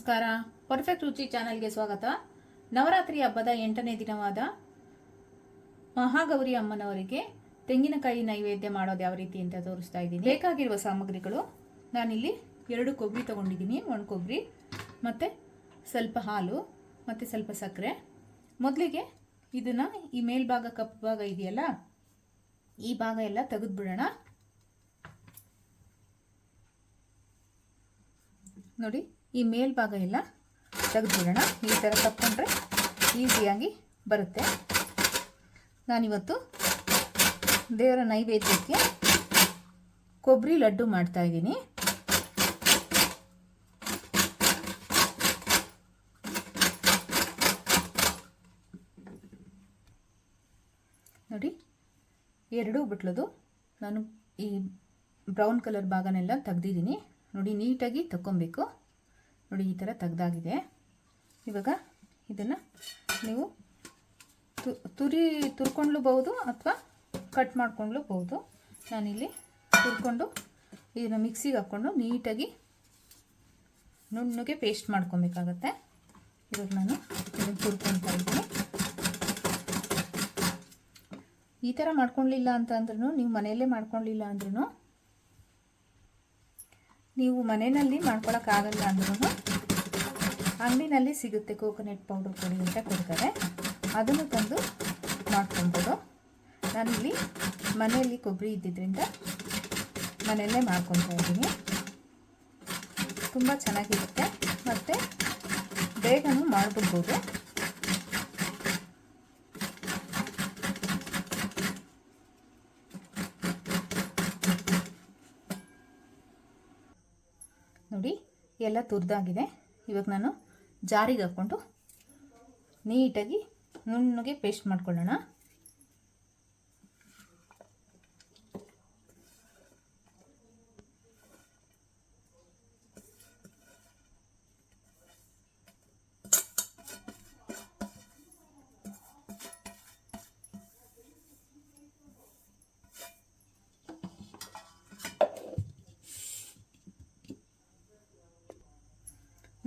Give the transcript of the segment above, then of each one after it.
ನಮಸ್ಕಾರ. ಪರ್ಫೆಕ್ಟ್ ರುಚಿ ಚಾನೆಲ್ಗೆ ಸ್ವಾಗತ. ನವರಾತ್ರಿ ಹಬ್ಬದ 8ನೇ ದಿನವಾದ ಮಹಾಗೌರಿ ಅಮ್ಮನವರಿಗೆ ತೆಂಗಿನಕಾಯಿ ನೈವೇದ್ಯ ಮಾಡೋದು ಯಾವ ರೀತಿ ಅಂತ ತೋರಿಸ್ತಾ ಇದ್ದೀನಿ. ಬೇಕಾಗಿರುವ ಸಾಮಗ್ರಿಗಳು, ನಾನಿಲ್ಲಿ 2 ಕೊಬ್ಬರಿ ತಗೊಂಡಿದ್ದೀನಿ, 1 ಕೊಬ್ಬರಿ ಮತ್ತು ಸ್ವಲ್ಪ ಹಾಲು ಮತ್ತು ಸ್ವಲ್ಪ ಸಕ್ಕರೆ. ಮೊದಲಿಗೆ ಇದನ್ನು ಈ ಮೇಲ್ಭಾಗ ಕಪ್ಪು ಭಾಗ ಇದೆಯಲ್ಲ, ಈ ಭಾಗ ಎಲ್ಲ ತೆಗೆದುಬಿಡೋಣ. ನೋಡಿ, ಈ ಮೇಲ್ಭಾಗ ಎಲ್ಲ ತೆಗೆದುಬಿಡೋಣ. ಈ ಥರ ತಕ್ಕೊಂಡ್ರೆ ಈಸಿಯಾಗಿ ಬರುತ್ತೆ. ನಾನಿವತ್ತು ದೇವರ ನೈವೇದ್ಯಕ್ಕೆ ಕೊಬ್ಬರಿ ಲಡ್ಡು ಮಾಡ್ತಾ ಇದ್ದೀನಿ. ನೋಡಿ, 2 ಬಿಟ್ಲದು ನಾನು ಈ ಬ್ರೌನ್ ಕಲರ್ ಭಾಗನೆಲ್ಲ ತೆಗ್ದಿದ್ದೀನಿ. ನೋಡಿ, ನೀಟಾಗಿ ತಕ್ಕೊಬೇಕು. ನೋಡಿ, ಈ ಥರ ತೆಗ್ದಾಗಿದೆ. ಇವಾಗ ಇದನ್ನು ನೀವು ತುರ್ಕೊಂಡ್ಲೂಬಹುದು ಅಥವಾ ಕಟ್ ಮಾಡ್ಕೊಂಡ್ಲೂಬಹುದು. ನಾನಿಲ್ಲಿ ತುರ್ಕೊಂಡು ಇದನ್ನು ಮಿಕ್ಸಿಗೆ ಹಾಕ್ಕೊಂಡು ನೀಟಾಗಿ ನುಣ್ಣಗೆ ಪೇಸ್ಟ್ ಮಾಡ್ಕೊಬೇಕಾಗತ್ತೆ. ಇವಾಗ ನಾನು ಇದನ್ನು ತುರ್ಕೊಳ್ತಾ ಇದ್ದೀನಿ. ಈ ಥರ ಮಾಡ್ಕೊಳ್ಳಿಲ್ಲ ಅಂತಂದ್ರೂ, ನೀವು ಮನೆಯಲ್ಲೇ ಮಾಡ್ಕೊಳ್ಳಿಲ್ಲ ಅಂದ್ರೂ, ನೀವು ಮನೆಯಲ್ಲಿ ಮಾಡ್ಕೊಳಕ್ಕಾಗಲ್ಲ ಅಂದ್ರೂ ಅಂಗಡಿನಲ್ಲಿ ಸಿಗುತ್ತೆ, ಕೋಕೋನಟ್ ಪೌಡರ್ ಕೊಡಿ ಅಂತ ಕೊಡ್ತಾರೆ, ಅದನ್ನು ತಂದು ಮಾಡ್ಕೊಬೋದು. ನಾನಿಲ್ಲಿ ಮನೆಯಲ್ಲಿ ಕೊಬ್ಬರಿ ಇದ್ದಿದ್ದರಿಂದ ಮನೆಯಲ್ಲೇ ಮಾಡ್ಕೊತಾ ಇದ್ದೀನಿ. ತುಂಬ ಚೆನ್ನಾಗಿರುತ್ತೆ ಮತ್ತು ಬೇಗನೂ ಮಾಡ್ಬಿಡ್ಬೋದು. ನೋಡಿ, ಎಲ್ಲ ತುರಿದಾಗಿದೆ. ಇವಾಗ ನಾನು ಜಾರಿಗೆ ಹಾಕ್ಕೊಂಡು ನೀಟಾಗಿ ನುಣ್ಣಗೆ ಪೇಸ್ಟ್ ಮಾಡ್ಕೊಳ್ಳೋಣ.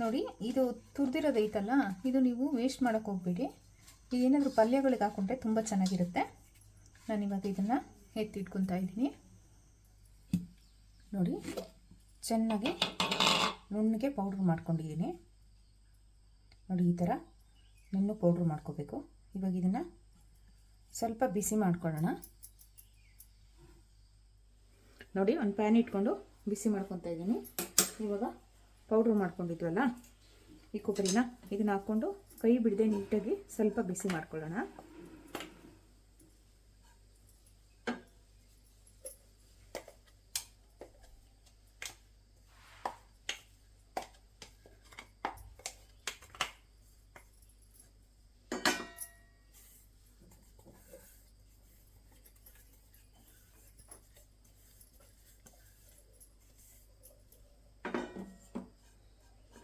ನೋಡಿ, ಇದು ತುರಿದಿರೋದೈತಲ್ಲ, ಇದು ನೀವು ವೇಸ್ಟ್ ಮಾಡೋಕ್ಕೆ ಹೋಗಬೇಡಿ. ಏನಾದರೂ ಪಲ್ಯಗಳಿಗೆ ಹಾಕ್ಕೊಂಡ್ರೆ ತುಂಬ ಚೆನ್ನಾಗಿರುತ್ತೆ. ನಾನಿವಾಗ ಇದನ್ನು ಎತ್ತಿಟ್ಕೊತಾ ಇದ್ದೀನಿ. ನೋಡಿ, ಚೆನ್ನಾಗಿ ನುಣ್ಣಗೆ ಪೌಡ್ರ್ ಮಾಡ್ಕೊಂಡಿದ್ದೀನಿ. ನೋಡಿ, ಈ ಥರ ನುಣ್ಣು ಪೌಡ್ರ್ ಮಾಡ್ಕೋಬೇಕು. ಇವಾಗ ಇದನ್ನು ಸ್ವಲ್ಪ ಬಿಸಿ ಮಾಡ್ಕೊಳ್ಳೋಣ. ನೋಡಿ, ಒಂದು ಪ್ಯಾನ್ ಇಟ್ಕೊಂಡು ಬಿಸಿ ಮಾಡ್ಕೊತಾ ಇದ್ದೀನಿ. ಇವಾಗ ಪೌಡ್ರ್ ಮಾಡ್ಕೊಂಡಿದ್ವಲ್ಲ ಈ ಕೊಬ್ಬರಿನ, ಇದನ್ನು ಹಾಕ್ಕೊಂಡು ಕೈ ಬಿಡದೆ ನೀಟಾಗಿ ಸ್ವಲ್ಪ ಬಿಸಿ ಮಾಡ್ಕೊಳ್ಳೋಣ.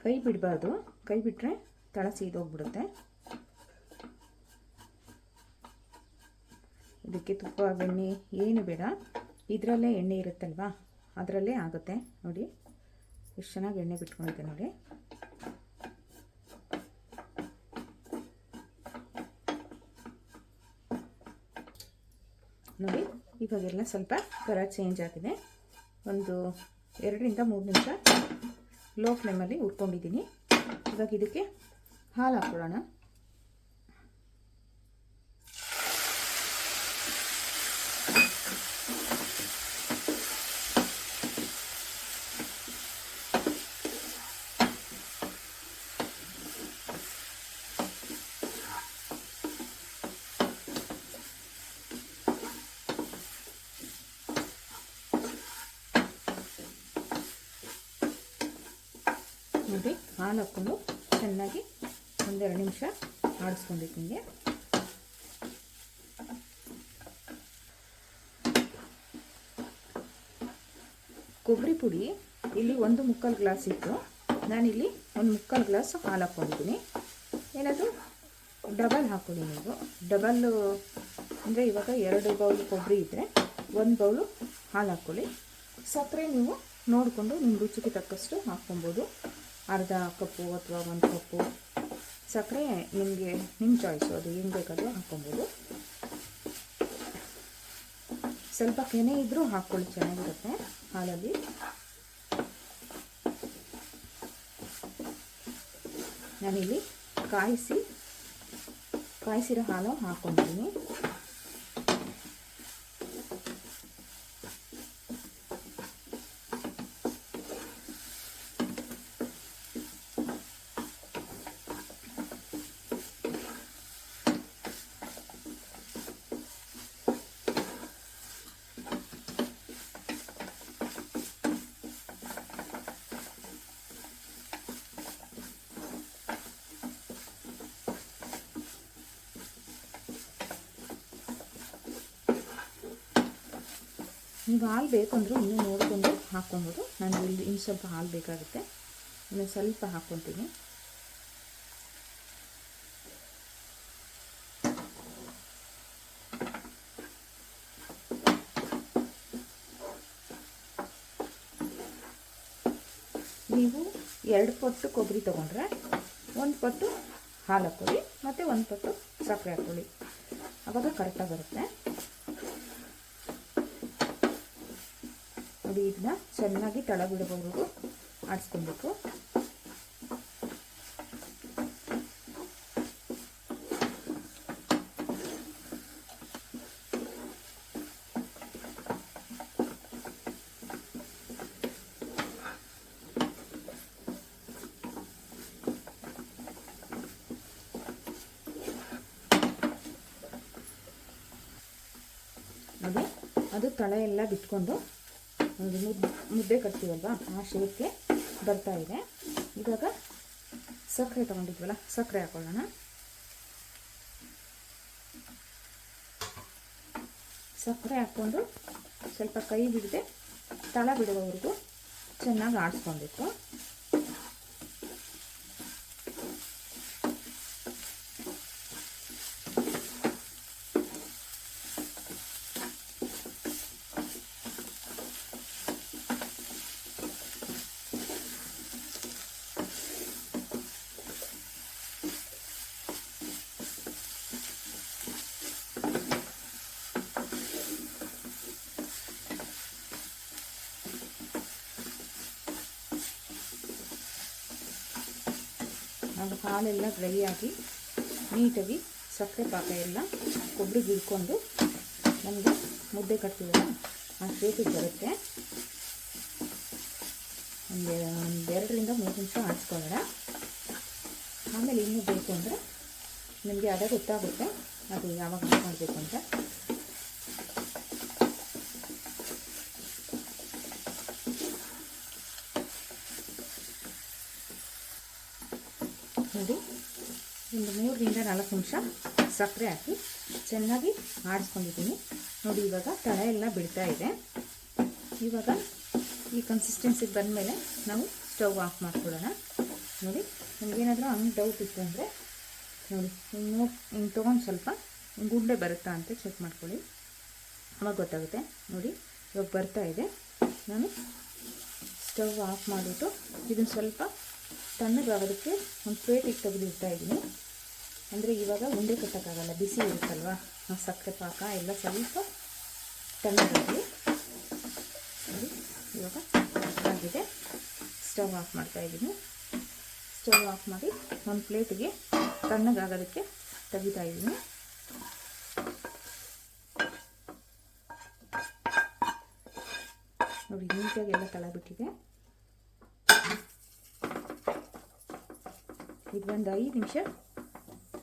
ಕೈ ಬಿಡಬಾರ್ದು, ಕೈ ಬಿಟ್ಟರೆ ತಳ ಸೀದೋಗ್ಬಿಡುತ್ತೆ. ಇದಕ್ಕೆ ತುಪ್ಪ ಬೆಣ್ಣೆ ಏನು ಬೇಡ, ಇದರಲ್ಲೇ ಎಣ್ಣೆ ಇರುತ್ತಲ್ವಾ, ಅದರಲ್ಲೇ ಆಗುತ್ತೆ. ನೋಡಿ, ಎಷ್ಟು ಚೆನ್ನಾಗಿ ಎಣ್ಣೆ ಬಿಟ್ಕೊಂಡಿದೆ ನೋಡಿ. ನೋಡಿ, ಇವಾಗೆಲ್ಲ ಸ್ವಲ್ಪ ಕಲರ್ ಚೇಂಜ್ ಆಗಿದೆ. ಒಂದು 2 ರಿಂದ 3 ನಿಮಿಷ ಲೋ ಫ್ಲೇಮಲ್ಲಿ ಹುರ್ಕೊಂಡಿದ್ದೀನಿ. ಇವಾಗ ಇದಕ್ಕೆ ಹಾಲು ಹಾಕ್ಕೊಳ್ಳೋಣ. ನೋಡಿ, ಹಾಲು ಹಾಕ್ಕೊಂಡು ಚೆನ್ನಾಗಿ 1-2 ನಿಮಿಷ ಆಡಿಸ್ಕೊಂಡಿದ್ದೀನಿ. ಕೊಬ್ಬರಿ ಪುಡಿ ಇಲ್ಲಿ 1/4 ಗ್ಲಾಸ್ ಇತ್ತು. ನಾನಿಲ್ಲಿ 1/4 ಗ್ಲಾಸ್ ಹಾಲು ಹಾಕ್ಕೊಂಡಿದ್ದೀನಿ. ಏನಾದರೂ ಡಬಲ್ ಹಾಕ್ಕೊಳ್ಳಿ ನೀವು. ಡಬಲ್ಲು ಅಂದರೆ ಇವಾಗ 2 ಬೌಲ್ ಕೊಬ್ಬರಿ ಇದ್ದರೆ 1 ಬೌಲು ಹಾಲು ಹಾಕ್ಕೊಳ್ಳಿ. ಸಕ್ಕರೆ ನೀವು ನೋಡಿಕೊಂಡು ನಿಮ್ಮ ರುಚಿಗೆ ತಕ್ಕಷ್ಟು ಹಾಕ್ಕೊಬೋದು. ಅರ್ಧ ಕಪ್ಪು ಅಥವಾ 1 ಕಪ್ಪು ಸಕ್ಕರೆ ನಿಮಗೆ ನಿಮ್ಮ ಚಾಯ್ಸು, ಅದು ಏನು ಬೇಕಾದರೂ ಹಾಕ್ಕೊಬೋದು. ಸ್ವಲ್ಪ ಕೆನೆ ಇದ್ದರೂ ಹಾಕ್ಕೊಳ್ಳಿ, ಚೆನ್ನಾಗಿರುತ್ತೆ ಹಾಲಲ್ಲಿ. ನಾನಿಲ್ಲಿ ಕಾಯಿಸಿರೋ ಹಾಲು ಹಾಕ್ಕೊಂಡಿದ್ದೀನಿ. ನೀವು ಹಾಲು ಬೇಕು ಅಂದರೂ ಇನ್ನೂ ನೋಡಿಕೊಂಡು ಹಾಕ್ಕೊಬೋದು. ನಾನು ಇಲ್ಲಿ ಇನ್ನು ಸ್ವಲ್ಪ ಹಾಲು ಬೇಕಾಗುತ್ತೆ, ಇನ್ನು ಸ್ವಲ್ಪ ಹಾಕ್ಕೊತೀನಿ. ನೀವು 2 ಪಟ್ಟು ಕೊಬ್ಬರಿ ತೊಗೊಂಡ್ರೆ 1 ಪಟ್ಟು ಹಾಲು ಹಾಕ್ಕೊಳ್ಳಿ ಮತ್ತು 1 ಪಟ್ಟು ಸಕ್ಕರೆ ಹಾಕ್ಕೊಳ್ಳಿ, ಆವಾಗ ಕರೆಕ್ಟಾಗಿ ಬರುತ್ತೆ. ನೋಡಿ, ಇದನ್ನ ಚೆನ್ನಾಗಿ ತಳ ಬಿಡೋವರೆಗೂ ಆಡಿಸ್ಕೊಬೇಕು. ನೋಡಿ, ಅದು ತಳ ಎಲ್ಲ ಬಿಟ್ಕೊಂಡು ಒಂದು ಮುದ್ದೆ ಕಟ್ತೀವಲ್ವ ಆ ಶೇಪ್ಗೆ ಬರ್ತಾ ಇದೆ. ಇವಾಗ ಸಕ್ಕರೆ ತೊಗೊಂಡಿದ್ವಲ್ಲ, ಸಕ್ಕರೆ ಹಾಕೊಳ್ಳೋಣ. ಸಕ್ಕರೆ ಹಾಕ್ಕೊಂಡು ಸ್ವಲ್ಪ ಕೈ ಬಿಡದೆ ತಳ ಬಿಡುವವರೆಗೂ ಚೆನ್ನಾಗಿ ಆಡಿಸ್ಕೊಬೇಕು. ಅದು ಹಾಲೆಲ್ಲ ಡ್ರೈ ಆಗಿ ನೀಟಾಗಿ ಸಕ್ಕರೆ ಪಾಕ ಎಲ್ಲ ಕೊಬ್ಬರಿಗೆ ಹಿಡ್ಕೊಂಡು ನಮಗೆ ಮುದ್ದೆ ಕಟ್ತೀವಲ್ಲ ಆ ಶೇಪಿಗೆ ಬರುತ್ತೆ. ಒಂದು 2ರಿಂದ 3 ನಿಮಿಷ ಆಡಿಸ್ಕೊಳ್ಳೋಣ. ಆಮೇಲೆ ಇನ್ನೂ ಬೇಕು ಅಂದರೆ ನಿಮಗೆ ಅದೇ ಗೊತ್ತಾಗುತ್ತೆ ಅದು ಯಾವಾಗ ಮಾಡಬೇಕು ಅಂತ. ನೋಡಿ, ಒಂದು 3ರಿಂದ 4 ನಿಮಿಷ ಸಕ್ಕರೆ ಹಾಕಿ ಚೆನ್ನಾಗಿ ಆಡಿಸ್ಕೊಂಡಿದ್ದೀನಿ. ನೋಡಿ, ಇವಾಗ ತಳ ಎಲ್ಲ ಬಿಡ್ತಾ ಇದೆ. ಇವಾಗ ಈ ಕನ್ಸಿಸ್ಟೆನ್ಸಿಗೆ ಬಂದಮೇಲೆ ನಾವು ಸ್ಟವ್ ಆಫ್ ಮಾಡ್ಕೊಳ್ಳೋಣ. ನೋಡಿ, ನಿಮಗೇನಾದರೂ ಹಂಗೆ ಡೌಟ್ ಇತ್ತು ಅಂದರೆ ನೋಡಿ, ಹಿಂಗೆ ತೊಗೊಂಡು ಸ್ವಲ್ಪ ಗುಂಡೆ ಬರುತ್ತಾ ಅಂತ ಚೆಕ್ ಮಾಡ್ಕೊಳ್ಳಿ, ಅವಾಗ ಗೊತ್ತಾಗುತ್ತೆ. ನೋಡಿ, ಇವಾಗ ಬರ್ತಾ ಇದೆ. ನಾನು ಸ್ಟವ್ ಆಫ್ ಮಾಡಿಬಿಟ್ಟು ಇದನ್ನು ಸ್ವಲ್ಪ ತಣ್ಣಗಾಗೋದಕ್ಕೆ ಒಂದು ಪ್ಲೇಟಿಗೆ ತೆಗೆದಿಡ್ತಾ ಇದ್ದೀನಿ. ಅಂದರೆ ಇವಾಗ ಉಂಡೆ ಕಟ್ಟೋಕ್ಕಾಗಲ್ಲ, ಬಿಸಿ ಇರುತ್ತಲ್ವ, ಆ ಸಕ್ಕರೆ ಪಾಕ ಎಲ್ಲ ಸ್ವಲ್ಪ ತಣ್ಣಗಾಗಲಿ. ನೋಡಿ, ಇವಾಗ ಆಗಿದೆ. ಸ್ಟವ್ ಆಫ್ ಮಾಡ್ತಾಯಿದ್ದೀನಿ. ಸ್ಟವ್ ಆಫ್ ಮಾಡಿ ಒಂದು ಪ್ಲೇಟಿಗೆ ತಣ್ಣಗಾಗೋದಕ್ಕೆ ತೆಗಿತಾ ಇದ್ದೀನಿ. ನೋಡಿ, ನೀಟಾಗಿ ಎಲ್ಲ ತಳ ಬಿಟ್ಟಿದೆ. ಇದು ಒಂದು 5 ನಿಮಿಷ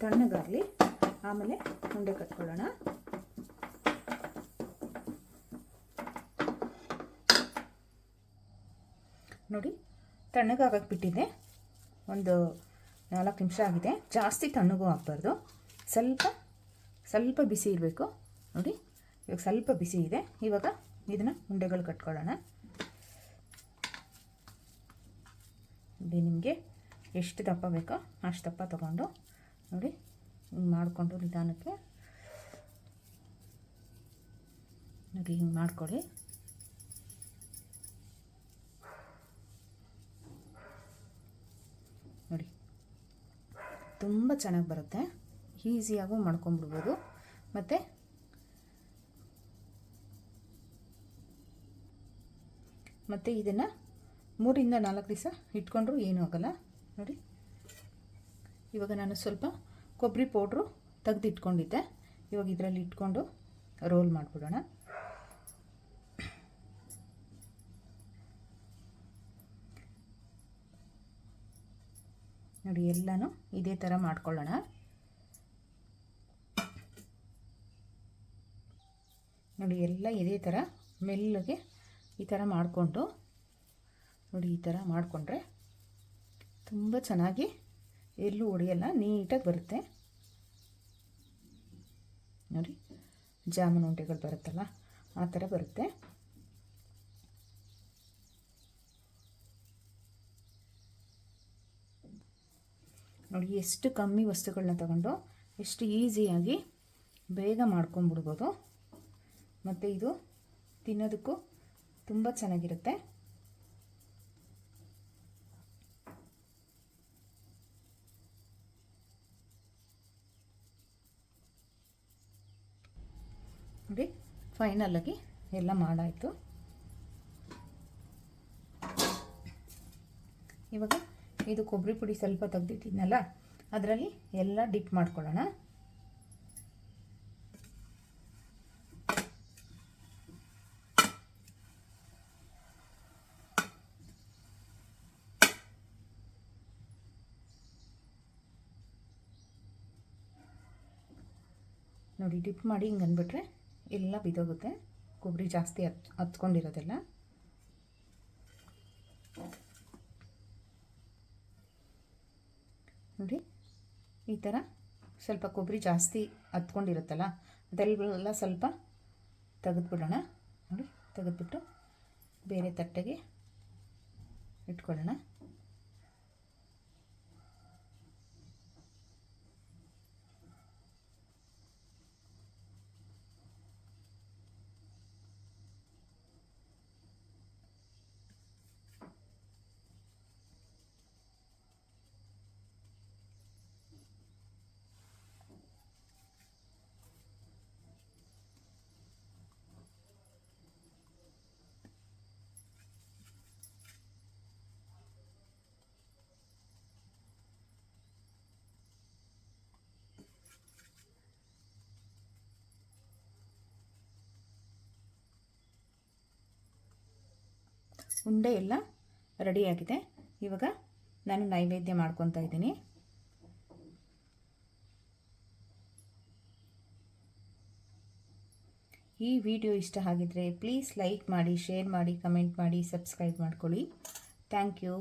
ತಣ್ಣಗಾಗಲಿ, ಆಮೇಲೆ ಉಂಡೆ ಕಟ್ಕೊಳ್ಳೋಣ. ನೋಡಿ, ತಣ್ಣಗಾಗಕ್ಕೆ ಬಿಟ್ಟಿದೆ. ಒಂದು 4 ನಿಮಿಷ ಆಗಿದೆ. ಜಾಸ್ತಿ ತಣ್ಣಗೂ ಆಗಬಾರ್ದು, ಸ್ವಲ್ಪ ಬಿಸಿ ಇರಬೇಕು. ನೋಡಿ, ಇವಾಗ ಸ್ವಲ್ಪ ಬಿಸಿ ಇದೆ. ಇವಾಗ ಇದನ್ನು ಉಂಡೆಗಳು ಕಟ್ಕೊಳ್ಳೋಣ. ಇಲ್ಲಿ ನಿಮಗೆ ಎಷ್ಟು ದಪ್ಪ ಬೇಕೋ ಅಷ್ಟು ದಪ್ಪ ತೊಗೊಂಡು ನೋಡಿ ಹಿಂಗೆ ಮಾಡಿಕೊಂಡು ನಿಧಾನಕ್ಕೆ ನೋಡಿ ಹಿಂಗೆ ಮಾಡ್ಕೊಳ್ಳಿ. ತುಂಬ ಚೆನ್ನಾಗಿ ಬರುತ್ತೆ. ಈಸಿಯಾಗೂ ಮಾಡ್ಕೊಂಬಿಡ್ಬೋದು. ಮತ್ತು ಇದನ್ನು 3 ರಿಂದ 4 ದಿವಸ ಇಟ್ಕೊಂಡ್ರೂ ಏನೂ ಆಗೋಲ್ಲ ನೋಡಿ. ಇವಾಗ ನಾನು ಸ್ವಲ್ಪ ಕೊಬ್ಬರಿ ಪೌಡ್ರು ತೆಗೆದಿಟ್ಕೊಂಡಿದ್ದೆ. ಇವಾಗ ಇದರಲ್ಲಿ ಇಟ್ಕೊಂಡು ರೋಲ್ ಮಾಡಿಬಿಡೋಣ. ನೋಡಿ ಎಲ್ಲನೂ ಇದೇ ಥರ ಮಾಡ್ಕೊಳ್ಳೋಣ. ನೋಡಿ ಎಲ್ಲ ಇದೇ ಥರ ಮೆಲ್ಲಗೆ ಈ ಥರ ಮಾಡಿಕೊಂಡು ನೋಡಿ, ಈ ಥರ ಮಾಡಿಕೊಂಡ್ರೆ ತುಂಬ ಚೆನ್ನಾಗಿ ಎಲ್ಲೂ ಒಡೆಯಲ್ಲ, ನೀಟಾಗಿ ಬರುತ್ತೆ ನೋಡಿ. ಜಾಮೂನ್ ಉಂಡೆಗಳು ಬರುತ್ತಲ್ಲ ಆ ಥರ ಬರುತ್ತೆ. ನೋಡಿ ಎಷ್ಟು ಕಮ್ಮಿ ವಸ್ತುಗಳನ್ನ ತಗೊಂಡು ಎಷ್ಟು ಈಸಿಯಾಗಿ ಬೇಗ ಮಾಡ್ಕೊಂಬಿಡ್ಬೋದು. ಮತ್ತು ಇದು ತಿನ್ನೋದಕ್ಕೂ ತುಂಬ ಚೆನ್ನಾಗಿರುತ್ತೆ. ನೋಡಿ ಫೈನಲಾಗಿ ಎಲ್ಲ ಮಾಡಾಯಿತು. ಇವಾಗ ಇದು ಕೊಬ್ಬರಿ ಪುಡಿ ಸ್ವಲ್ಪ ತೆಗೆದಿಟ್ಟಿದ್ನಲ್ಲ ಅದರಲ್ಲಿ ಎಲ್ಲ ಡಿಪ್ ಮಾಡ್ಕೊಳ್ಳೋಣ. ನೋಡಿ ಡಿಪ್ ಮಾಡಿ ಹಿಂಗೆ ಅಂದ್ಬಿಟ್ರೆ ಎಲ್ಲ ಬಿದ್ದೋಗುತ್ತೆ, ಕೊಬ್ಬರಿ ಜಾಸ್ತಿ ಹತ್ಕೊಂಡಿರೋದೆಲ್ಲ. ನೋಡಿ ಈ ಥರ ಸ್ವಲ್ಪ ಕೊಬ್ಬರಿ ಜಾಸ್ತಿ ಹತ್ಕೊಂಡಿರುತ್ತಲ್ಲ ಅದೆಲ್ಲ ಸ್ವಲ್ಪ ತೆಗೆದುಬಿಡೋಣ. ನೋಡಿ ತೆಗೆದುಬಿಟ್ಟು ಬೇರೆ ತಟ್ಟೆಗೆ ಇಟ್ಕೊಳ್ಳೋಣ. ಉಂಡೆ ಎಲ್ಲ ರೆಡಿಯಾಗಿದೆ. ಇವಾಗ ನಾನು ನೈವೇದ್ಯ ಮಾಡ್ಕೊತಾ ಇದ್ದೀನಿ. ಈ ವಿಡಿಯೋ ಇಷ್ಟ ಆಗಿದ್ರೆ ಪ್ಲೀಸ್ ಲೈಕ್ ಮಾಡಿ, ಶೇರ್ ಮಾಡಿ, ಕಮೆಂಟ್ ಮಾಡಿ, ಸಬ್ಸ್ಕ್ರೈಬ್ ಮಾಡ್ಕೊಳ್ಳಿ. Thank you.